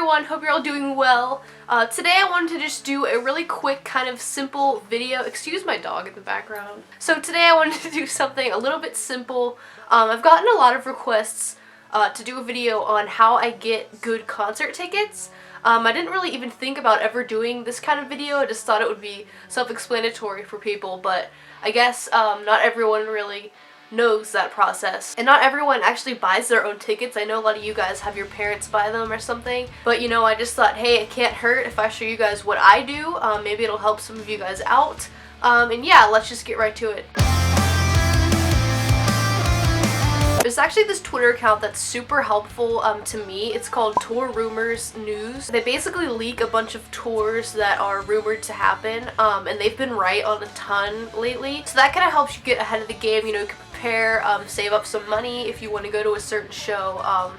everyone, hope you're all doing well. Today I wanted to just do a really quick kind of simple video. Excuse my dog in the background. So today I wanted to do something a little bit simple. I've gotten a lot of requests to do a video on how I get good concert tickets. I didn't really even think about ever doing this kind of video. I just thought it would be self-explanatory for people, but I guess not everyone really knows that process. And not everyone actually buys their own tickets. I know a lot of you guys have your parents buy them or something, but you know, I just thought, hey, it can't hurt if I show you guys what I do. Maybe it'll help some of you guys out. And yeah, let's just get right to it. There's actually this Twitter account that's super helpful to me. It's called Tour Rumors News. They basically leak a bunch of tours that are rumored to happen, and they've been right on a ton lately. So that kind of helps you get ahead of the game. You know, you can prepare, save up some money if you want to go to a certain show,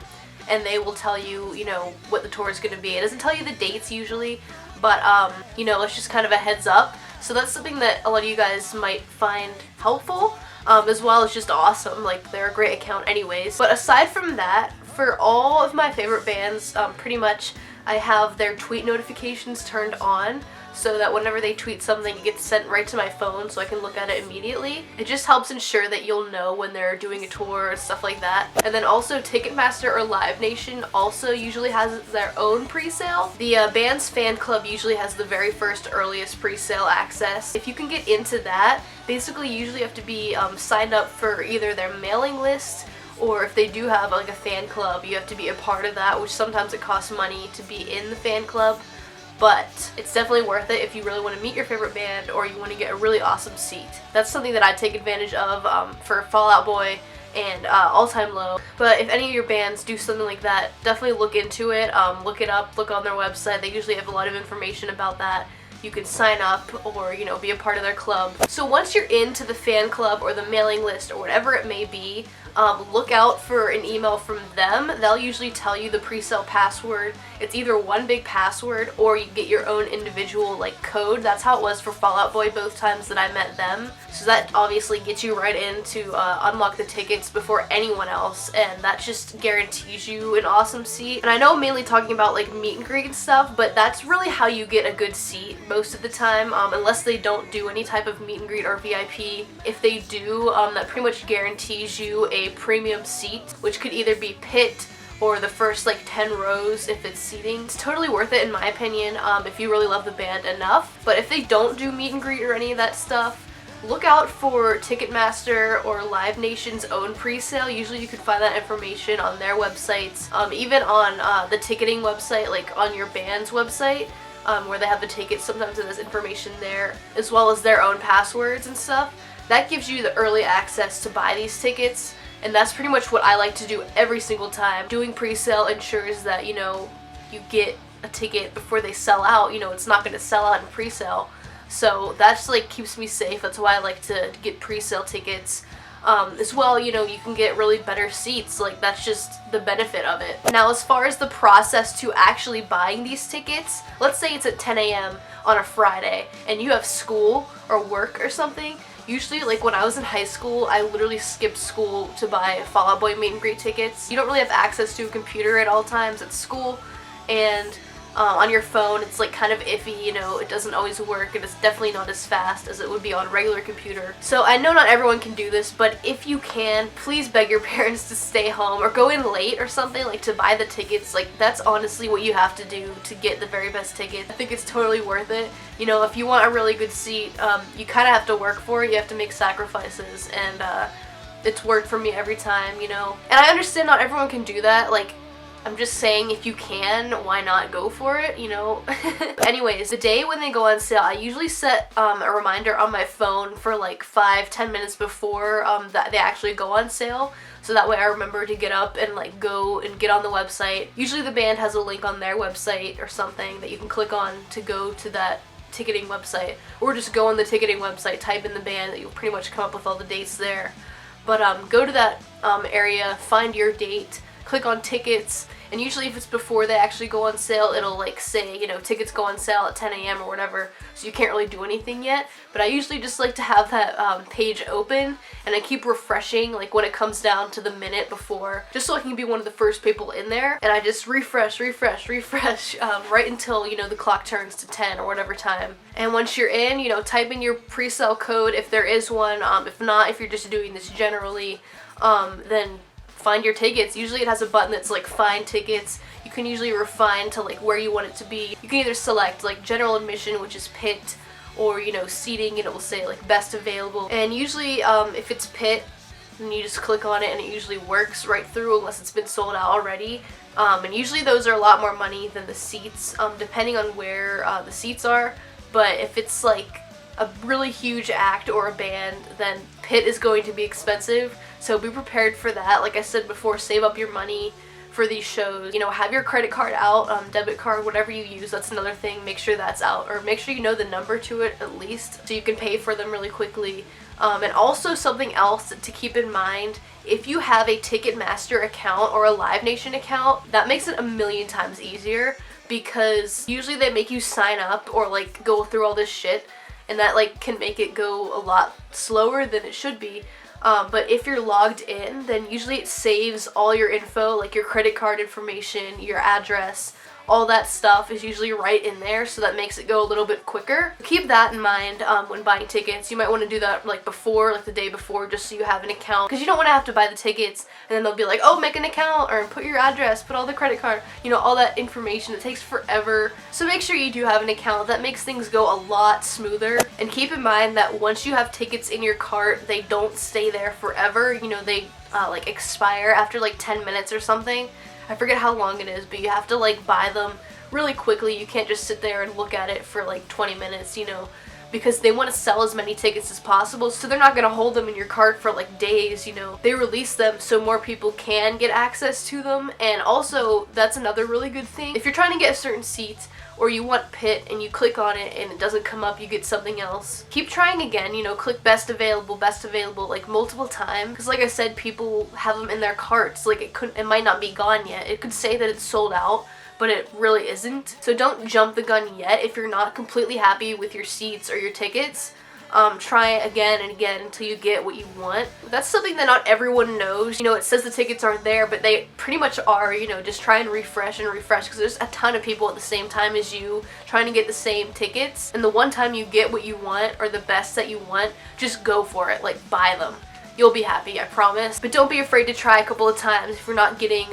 and they will tell you, you know, what the tour is going to be. It doesn't tell you the dates usually, but you know, it's just kind of a heads up. So that's something that a lot of you guys might find helpful. As well as just awesome. Like, they're a great account anyways. But aside from that, for all of my favorite bands, pretty much I have their tweet notifications turned on so that whenever they tweet something, it gets sent right to my phone so I can look at it immediately. It just helps ensure that you'll know when they're doing a tour and stuff like that. And then also Ticketmaster or Live Nation also usually has their own pre-sale. The band's fan club usually has the very first earliest pre-sale access. If you can get into that, basically you usually have to be signed up for either their mailing list, or if they do have like a fan club, you have to be a part of that, which sometimes it costs money to be in the fan club. But it's definitely worth it if you really want to meet your favorite band or you want to get a really awesome seat. That's something that I take advantage of for Fall Out Boy and All Time Low. But if any of your bands do something like that, definitely look into it, look it up, look on their website. They usually have a lot of information about that. You can sign up or, you know, be a part of their club. So once you're into the fan club or the mailing list or whatever it may be, look out for an email from them. They'll usually tell you the pre-sale password. It's either one big password or you get your own individual like code. That's how it was for Fall Out Boy both times that I met them. So that obviously gets you right in to unlock the tickets before anyone else, and that just guarantees you an awesome seat. And I know I'm mainly talking about like meet and greet and stuff, but that's really how you get a good seat most of the time, unless they don't do any type of meet and greet or VIP. If they do, that pretty much guarantees you a premium seat, which could either be pit or the first like 10 rows if it's seating. It's totally worth it in my opinion, if you really love the band enough. But if they don't do meet and greet or any of that stuff, look out for Ticketmaster or Live Nation's own pre-sale. Usually you can find that information on their websites, even on the ticketing website, like on your band's website, where they have the tickets. Sometimes there's information there, as well as their own passwords and stuff. That gives you the early access to buy these tickets. And that's pretty much what I like to do every single time. Doing pre-sale ensures that, you know, you get a ticket before they sell out. You know, it's not going to sell out in pre-sale. So that's like keeps me safe. That's why I like to get pre-sale tickets. As well, you know, you can get really better seats. Like, that's just the benefit of it. Now, as far as the process to actually buying these tickets, let's say it's at 10 a.m. on a Friday and you have school or work or something. Usually, like when I was in high school, I literally skipped school to buy Fall Out Boy meet and greet tickets. You don't really have access to a computer at all times at school, and on your phone it's like kind of iffy, you know, it doesn't always work, and it's definitely not as fast as it would be on a regular computer. So I know not everyone can do this, but if you can, please beg your parents to stay home or go in late or something, like to buy the tickets. Like, that's honestly what you have to do to get the very best ticket. I think it's totally worth it. You know, if you want a really good seat, you kind of have to work for it. You have to make sacrifices, and it's worked for me every time, you know. And I understand not everyone can do that. Like, I'm just saying, if you can, why not go for it, you know? Anyways, the day when they go on sale, I usually set a reminder on my phone for like 5-10 minutes before that they actually go on sale. So that way I remember to get up and like go and get on the website. Usually the band has a link on their website or something that you can click on to go to that ticketing website. Or just go on the ticketing website, type in the band, that you'll pretty much come up with all the dates there. But go to that area, find your date, click on tickets, and usually if it's before they actually go on sale, it'll like say, you know, tickets go on sale at 10 a.m. or whatever, so you can't really do anything yet. But I usually just like to have that page open, and I keep refreshing like when it comes down to the minute before, just so I can be one of the first people in there, and I just refresh right until, you know, the clock turns to 10 or whatever time. And once you're in, you know, type in your pre-sale code if there is one. If not, if you're just doing this generally, then find your tickets. Usually it has a button that's like find tickets. You can usually refine to like where you want it to be. You can either select like general admission, which is pit, or, you know, seating, and it will say like best available. And usually if it's pit, then you just click on it and it usually works right through unless it's been sold out already. And usually those are a lot more money than the seats, depending on where the seats are. But if it's like a really huge act or a band, then pit is going to be expensive, so be prepared for that. Like I said before, save up your money for these shows. You know, have your credit card out, debit card, whatever you use, that's another thing. Make sure that's out, or make sure you know the number to it at least, so you can pay for them really quickly. And also something else to keep in mind, if you have a Ticketmaster account or a Live Nation account, that makes it a million times easier, because usually they make you sign up or like go through all this shit, and that like can make it go a lot slower than it should be. But if you're logged in, then usually it saves all your info, like your credit card information, your address, all that stuff is usually right in there, so that makes it go a little bit quicker. Keep that in mind when buying tickets. You might want to do that like before, like the day before, just so you have an account, because you don't want to have to buy the tickets and then they'll be like, oh, make an account, or put your address, put all the credit card, you know, all that information. It takes forever, so make sure you do have an account. That makes things go a lot smoother. And keep in mind that once you have tickets in your cart, they don't stay there forever. You know, they like expire after like 10 minutes or something. I forget how long it is, but you have to like buy them really quickly. You can't just sit there and look at it for like 20 minutes, you know, because they want to sell as many tickets as possible, so they're not going to hold them in your cart for like days, you know. They release them so more people can get access to them. And also, that's another really good thing. If you're trying to get a certain seat, or you want pit and you click on it and it doesn't come up, you get something else, keep trying again, you know, click best available, like multiple times, because like I said, people have them in their carts. Like it might not be gone yet. It could say that it's sold out, but it really isn't. So don't jump the gun yet if you're not completely happy with your seats or your tickets. Try it again and again until you get what you want. That's something that not everyone knows. You know, it says the tickets aren't there, but they pretty much are. You know, just try and refresh, because there's a ton of people at the same time as you trying to get the same tickets. And the one time you get what you want, or the best that you want, just go for it. Like, buy them. You'll be happy, I promise. But don't be afraid to try a couple of times if you're not getting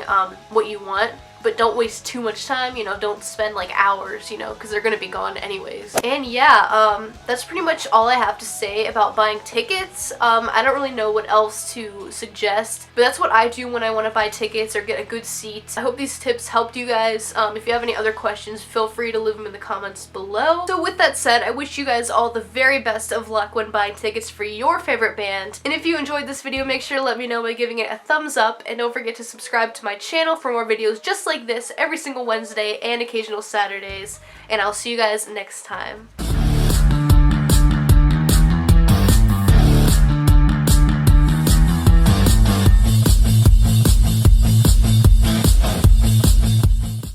what you want. But don't waste too much time, you know, don't spend like hours, you know, because they're gonna be gone anyways. And yeah, that's pretty much all I have to say about buying tickets. I don't really know what else to suggest, but that's what I do when I want to buy tickets or get a good seat. I hope these tips helped you guys. If you have any other questions, feel free to leave them in the comments below. So with that said, I wish you guys all the very best of luck when buying tickets for your favorite band. And if you enjoyed this video, make sure to let me know by giving it a thumbs up, and don't forget to subscribe to my channel for more videos just like this every single Wednesday and occasional Saturdays, and I'll see you guys next time.